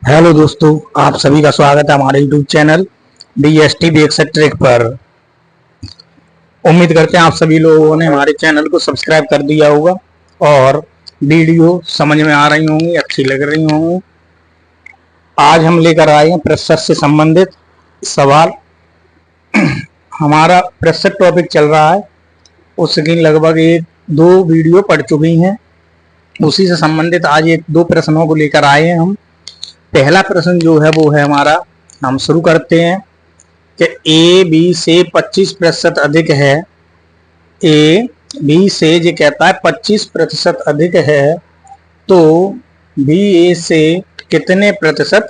Hello दोस्तों, आप सभी का स्वागत है हमारे YouTube channel DST basic trick पर। उम्मीद करते हैं आप सभी लोगों ने हमारे चैनल को सब्सक्राइब कर दिया होगा और वीडियो समझ में आ रही होंगी, अच्छी लग रही होंगी। आज हम लेकर आए हैं प्रतिशत से संबंधित सवाल। हमारा प्रतिशत टॉपिक चल रहा है, उसकी लगभग एक दो वीडियो पढ़ चुकी हैं। उसी से संबंधित आज एक दो प्रश्नों को लेकर आए हैं हम। पहला प्रश्न जो है वो है हमारा, हम शुरू करते हैं कि ए बी से 25% अधिक है। ए बी से जो कहता है 25% अधिक है, तो बी ए से कितने प्रतिशत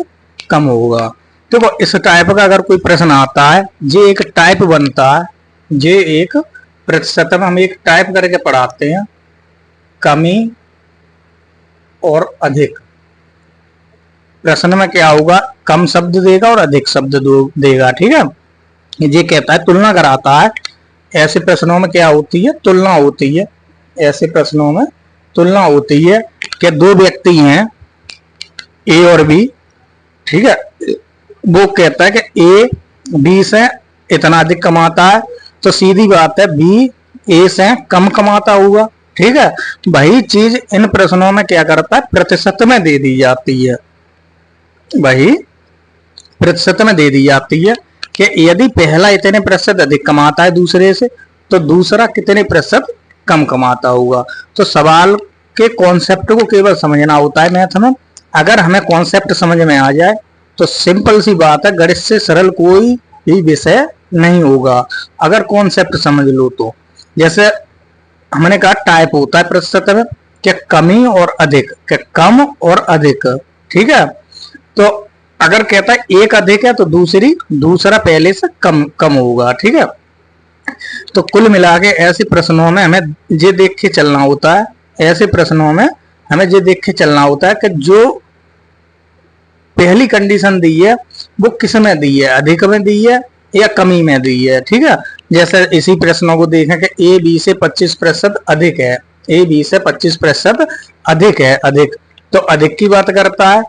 कम होगा। देखो, इस टाइप का अगर कोई प्रश्न आता है, ये एक टाइप बनता है, ये एक प्रतिशत में हम एक टाइप करके पढ़ाते हैं, कमी और अधिक। प्रश्न में क्या होगा, कम शब्द देगा और अधिक शब्द देगा। ठीक है, ये कहता है तुलना कराता है। ऐसे प्रश्नों में क्या होती है, तुलना होती है। ऐसे प्रश्नों में तुलना होती है कि दो व्यक्ति हैं ए और बी। ठीक है, वो कहता है कि ए बी से इतना अधिक कमाता है, तो सीधी बात है बी ए से कम कमाता होगा। ठीक है, वही चीज इन प्रश्नों में क्या करता है, प्रतिशत में दे दी जाती है। वही प्रतिशत में दे दी जाती है कि यदि पहला इतने प्रतिशत अधिक कमाता है दूसरे से, तो दूसरा कितने प्रतिशत कम कमाता होगा। तो सवाल के कॉन्सेप्ट को केवल समझना होता है मैथ में। अगर हमें कॉन्सेप्ट समझ में आ जाए तो सिंपल सी बात है, गणित से सरल कोई भी विषय नहीं होगा अगर कॉन्सेप्ट समझ लो तो। जैसे हमने कहा टाइप होता है प्रतिशत में कि कमी और अधिक, कि कम और अधिक। ठीक है, तो अगर कहता है एक अधिक है तो दूसरा पहले से कम होगा। ठीक है, तो कुल मिला के ऐसे प्रश्नों में हमें ये देख के चलना होता है, ऐसे प्रश्नों में हमें ये देख के चलना होता है कि जो पहली कंडीशन दी है वो किस में दी है, अधिक में दी है या कमी में दी है। ठीक है, जैसे इसी प्रश्नों को देखें कि ए बी से 25% अधिक है, ए बी से 25% अधिक है। अधिक तो अधिक की बात करता है,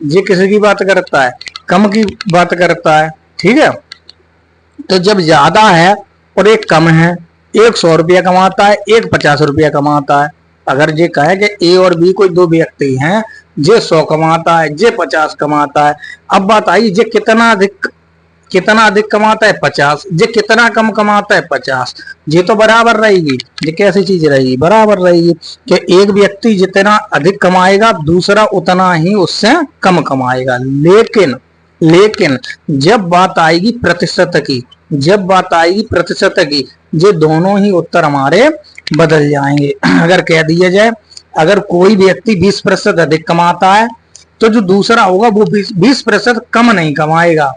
ये किसी की बात करता है, कम की बात करता है। ठीक है, तो जब ज्यादा है और एक कम है, एक 100 रुपया कमाता है, एक 50 रुपया कमाता है। अगर ये कहे कि ए और बी कोई दो व्यक्ति हैं, जे 100 कमाता है, जे 50 कमाता है। अब बात आई, जे कितना अधिक कमाता है, 50। जे कितना कम कमाता है, 50। ये तो बराबर रहेगी। ये कैसी चीज रहेगी, बराबर रहेगी कि एक व्यक्ति जितना अधिक कमाएगा दूसरा उतना ही उससे कम कमाएगा। लेकिन जब बात आएगी प्रतिशत की, जब बात आएगी प्रतिशत की, ये दोनों ही उत्तर हमारे बदल जाएंगे। अगर कह दिया जाए, अगर कोई व्यक्ति 20% अधिक कमाता है, तो जो दूसरा होगा वो 20% कम नहीं कमाएगा,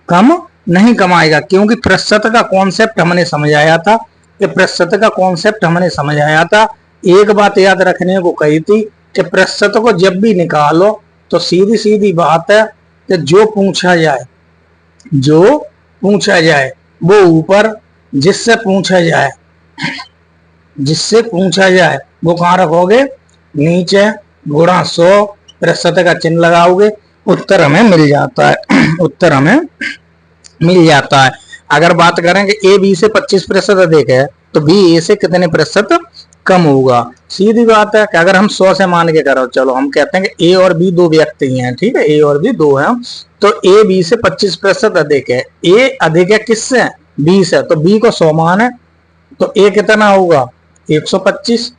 कम नहीं कमाएगा। क्योंकि प्रतिशत का कॉन्सेप्ट हमने समझाया था, कि प्रतिशत का कॉन्सेप्ट हमने समझाया था। एक बात याद रखने को कही थी कि प्रतिशत को जब भी निकालो तो सीधी सीधी बात है कि जो पूछा जाए वो ऊपर, जिससे पूछा जाए वो कहाँ रखोगे, नीचे, गुणा 100, प्रतिशत का चिन्ह लगाओगे, उत्तर हमें मिल जाता है। उत्तर हमें मिल जाता है। अगर बात करें कि ए बी से 25% अधिक है, तो बी ए से कितने प्रतिशत कम होगा। सीधी बात है कि अगर हम 100 से मान के करो, चलो हम कहते हैं कि ए और बी दो व्यक्ति हैं। ठीक है, ए और बी दो हैं, तो ए बी से 25% अधिक है। ए अधिक है किससे, बी से, तो बी को 100 मान है, तो ए कितना होगा, 125।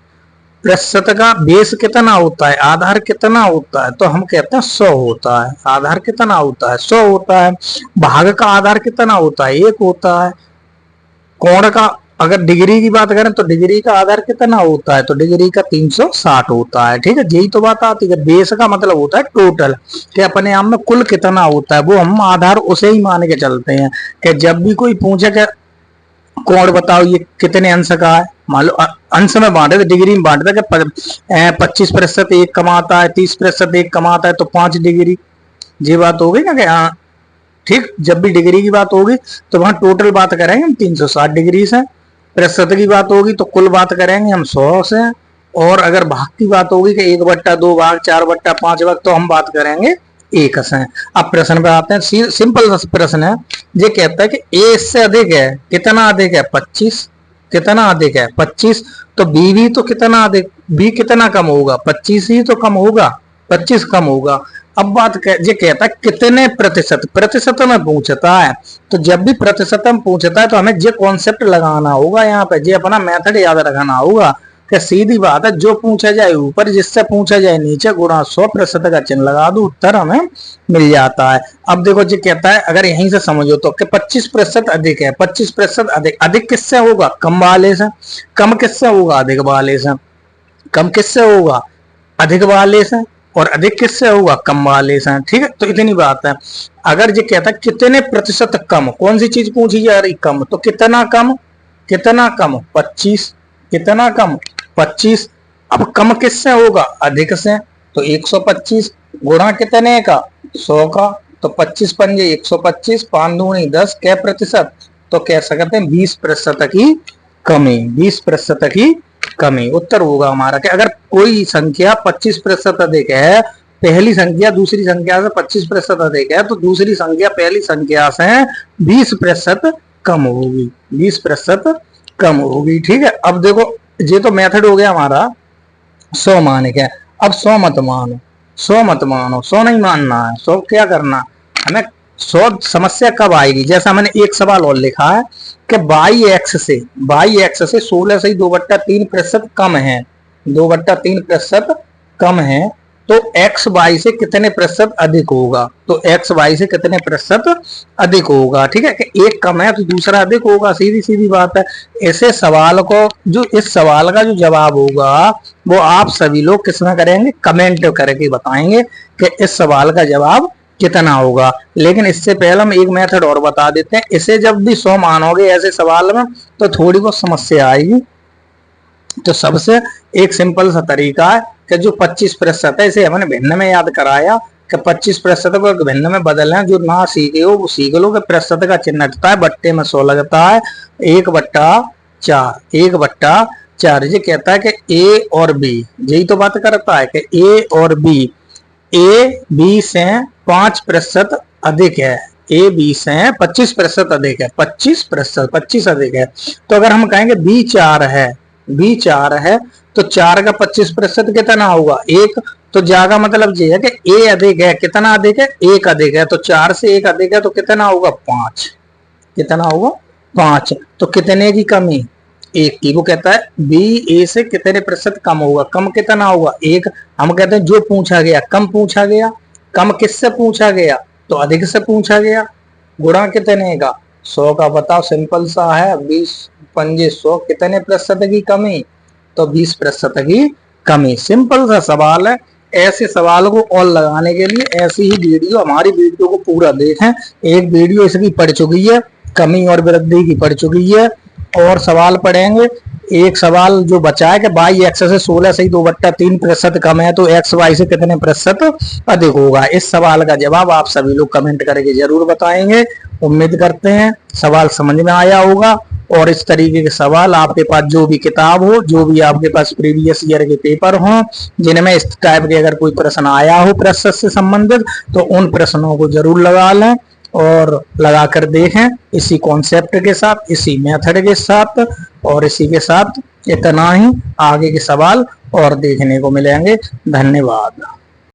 प्रतिशत का बेस कितना होता है, आधार कितना होता है, तो हम कहते हैं 100 होता है। आधार कितना होता है, 100 होता है। भाग का आधार कितना होता है, 1 होता है। कोण का, अगर डिग्री की बात करें तो डिग्री का आधार कितना होता है, तो डिग्री का 360 होता है। ठीक है, यही तो बात आती है। बेस का मतलब होता है टोटल, कि अपने आप में कुल कितना होता है, वो हम आधार उसे ही मान के चलते हैं। कि जब भी कोई पूछे कि कोण बताओ ये कितने अंश का है, मान लो अंश में बांटे तो डिग्री में बांटते कि 25% एक कमाता है, 30% एक कमाता है, तो 5 डिग्री। ये बात हो गई ना कि हाँ ठीक, जब भी डिग्री की बात होगी तो वहां टोटल बात करेंगे हम 360 डिग्री से। प्रतिशत की बात होगी तो कुल बात करेंगे हम 100 से। और अगर भाग की बात होगी कि 1/2 भाग, 4/5 भाग, तो हम बात करेंगे एकस है। अब प्रश्न पे आते हैं, सिंपल प्रश्न है। ये कहता है कि ए इससे अधिक है, कितना अधिक है 25, कितना अधिक है 25, तो बी भी तो कितना अधिक, बी कितना कम होगा 25 ही तो कम होगा, 25 कम होगा। अब बात ये कहता है कितने प्रतिशत, प्रतिशत में पूछता है, तो जब भी प्रतिशत में पूछता है तो हमें ये कॉन्सेप्ट लगाना होगा, यहाँ पे ये अपना मेथड याद रखना होगा कि सीधी बात है, जो पूछा जाए ऊपर, जिससे पूछा जाए नीचे, गुणा 100% का चिन्ह लगा दो, उत्तर हमें मिल जाता है। अब देखो ये कहता है, अगर यहीं से समझो तो कि 25% अधिक है, 25% अधिक, अधिक किससे होगा कम वाले से, कम किससे होगा अधिक वाले से, कम किससे होगा अधिक वाले से, और अधिक किससे होगा कम वाले से। ठीक है, तो इतनी बात है। अगर ये कहता है कितने प्रतिशत कम, कौन सी चीज पूछी जा रही कम, तो कितना कम, कितना कम 25, कितना कम 25। अब कम किससे होगा अधिक से, तो 125 गुणा कितने का 100 का, तो 25 पंजे 125, 5 दूनी 10, क्या प्रतिशत, तो कह सकते हैं 20% की कमी, 20% की कमी। उत्तर होगा हमारा कि अगर कोई संख्या 25% अधिक है, पहली संख्या दूसरी संख्या से 25% अधिक है, तो दूसरी संख्या पहली संख्या से 20% कम होगी, 20% कम होगी। ठीक है, अब देखो ये तो मेथड हो गया हमारा 100 माने क्या, अब 100 मत मानो, 100 मत मानो, 100 नहीं मानना है। 100 क्या करना हमें, 100 समस्या कब आएगी, जैसा मैंने एक सवाल और लिखा है कि बाई एक्स से 16 से 2/3% कम है, 2/3% कम है, तो एक्स वाई से कितने प्रतिशत अधिक होगा, तो एक्स वाई से कितने प्रतिशत अधिक होगा। ठीक है, कि एक कम है तो दूसरा अधिक होगा, सीधी सीधी बात है। ऐसे सवाल को, जो इस सवाल का जो जवाब होगा वो आप सभी लोग किसमें करेंगे, कमेंट करके बताएंगे कि इस सवाल का जवाब कितना होगा। लेकिन इससे पहले हम एक मेथड और बता देते हैं, इसे जब भी 100 मानोगे ऐसे सवाल में तो थोड़ी बहुत समस्या आएगी। तो सबसे एक सिंपल सा तरीका है कि जो 25% है, इसे हमने भिन्न में याद कराया कि 25% को भिन्न में बदलना, जो ना सीखे हो वो सीख लो कि प्रतिशत का चिन्ह हटता है, बट्टे में 100 लगता है, 1/4, 1/4। ये कहता है कि ए और बी, यही तो बात करता है कि ए और बी, ए बी से 5% अधिक है, ए बी से 25% अधिक है, 25% अधिक है। तो अगर हम कहेंगे बी 4 है, बी 4 है, तो 4 का 25% कितना होगा 1, तो जागा मतलब ये है कि ए अधिक है, कितना अधिक है 1 अधिक है, तो 4 से 1 अधिक है तो कितना होगा 5, कितना होगा 5। तो कितने की कमी 1 की, वो कहता है बी ए से कितने प्रतिशत कम होगा, कम कितना होगा 1। हम कहते हैं जो पूछा गया कम पूछा गया, कम किससे पूछा गया, तो अधिक से पूछा गया, गुणा कितने का 100 का। बताओ सिंपल सा है, 20 पंजे 100, कितने प्रतिशत की कमी, तो 20% की कमी। सिंपल सा सवाल है। ऐसे सवाल को और लगाने के लिए ऐसी ही वीडियो, हमारी वीडियो को पूरा देखें। एक वीडियो इसकी पढ़ चुकी है, कमी और वृद्धि की पढ़ चुकी है, और सवाल पढ़ेंगे। एक सवाल जो बचा है कि बाई एक्स से 16 से 2/3% कम है, तो एक्स वाई से कितने प्रतिशत अधिक होगा। इस सवाल का जवाब आप सभी लोग कमेंट करके जरूर बताएंगे। उम्मीद करते हैं सवाल समझ में आया होगा, और इस तरीके के सवाल आपके पास जो भी किताब हो, जो भी आपके पास प्रीवियस ईयर के पेपर हो, जिनमें इस टाइप के अगर कोई प्रश्न आया हो प्रतिशत से संबंधित, तो उन प्रश्नों को जरूर लगा लें और लगा कर देखें, इसी कॉन्सेप्ट के साथ, इसी मेथड के साथ, और इसी के साथ इतना ही। आगे के सवाल और देखने को मिलेंगे। धन्यवाद।